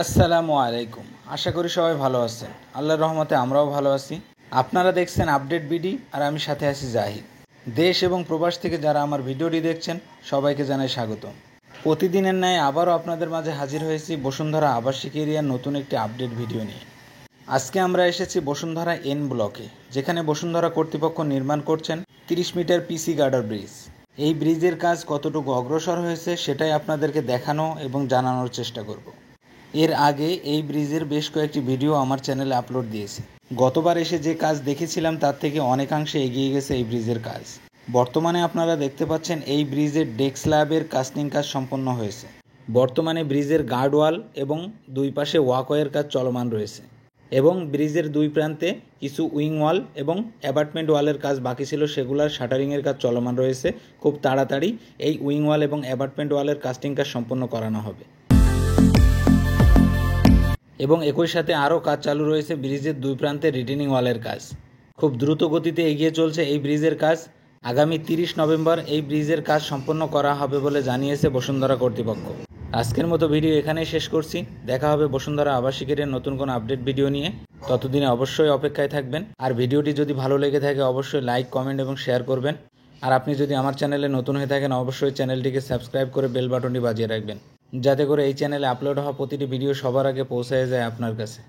আসসালামু আলাইকুম। আশা করি সবাই ভালো আছেন। আল্লাহর রহমতে আমরাও ভালো আছি। আপনারা দেখছেন আপডেট বিডি আর আমি সাথে আছি জাহিদ। দেশ এবং প্রবাস থেকে যারা আমার ভিডিওটি দেখছেন সবাইকে জানাই স্বাগতম। প্রতিদিনের ন্যায় আবারও আপনাদের মাঝে হাজির হয়েছি বসুন্ধরা আবাসিক এরিয়ার নতুন একটি আপডেট ভিডিও নিয়ে। আজকে আমরা এসেছি বসুন্ধরা এন ব্লকে, যেখানে বসুন্ধরা কর্তৃপক্ষ নির্মাণ করছেন 30 মিটার পিসি গার্ডার ব্রিজ। এই ব্রিজের কাজ কতটুকু অগ্রসর হয়েছে সেটাই আপনাদেরকে দেখানো এবং জানানোর চেষ্টা করব। এর আগে এই ব্রিজের বেশ কয়েকটি ভিডিও আমার চ্যানেলে আপলোড দিয়েছি। গতবার এসে যে কাজ দেখেছিলাম তার থেকে অনেকাংশে এগিয়ে গেছে এই ব্রিজের কাজ। বর্তমানে আপনারা দেখতে পাচ্ছেন এই ব্রিজের ডেক স্ল্যাবের কাস্টিং কাজ সম্পন্ন হয়েছে। বর্তমানে ব্রিজের গার্ডওয়াল এবং দুই পাশে ওয়াকওয়ের কাজ চলমান রয়েছে এবং ব্রিজের দুই প্রান্তে কিছু উইং ওয়াল এবং অ্যাপার্টমেন্ট ওয়ালের কাজ বাকি ছিল, সেগুলোর শাটারিংয়ের কাজ চলমান রয়েছে। খুব তাড়াতাড়ি এই উইং ওয়াল এবং অ্যাপার্টমেন্ট ওয়ালের কাস্টিং কাজ সম্পন্ন করানো হবে এবং একই সাথে আরও কাজ চালু রয়েছে ব্রিজের দুই প্রান্তে রিটেনিং ওয়ালের কাজ। খুব দ্রুত গতিতে এগিয়ে চলছে এই ব্রিজের কাজ। আগামী 30 নভেম্বর এই ব্রিজের কাজ সম্পন্ন করা হবে বলে জানিয়েছে বসুন্ধরা কর্তৃপক্ষ। আজকের মতো ভিডিও এখানেই শেষ করছি। দেখা হবে বসুন্ধরা আবাসিকের নতুন কোনো আপডেট ভিডিও নিয়ে। ততদিনে অবশ্যই অপেক্ষায় থাকবেন। আর ভিডিওটি যদি ভালো লেগে থাকে অবশ্যই লাইক, কমেন্ট এবং শেয়ার করবেন। আর আপনি যদি আমার চ্যানেলে নতুন হয়ে থাকেন অবশ্যই চ্যানেলটিকে সাবস্ক্রাইব করে বেল বাটনটি বাজিয়ে রাখবেন, যাতে করে এই চ্যানেলে আপলোড হওয়া প্রতিটি ভিডিও সবার আগে পৌঁছে যায় আপনার কাছে।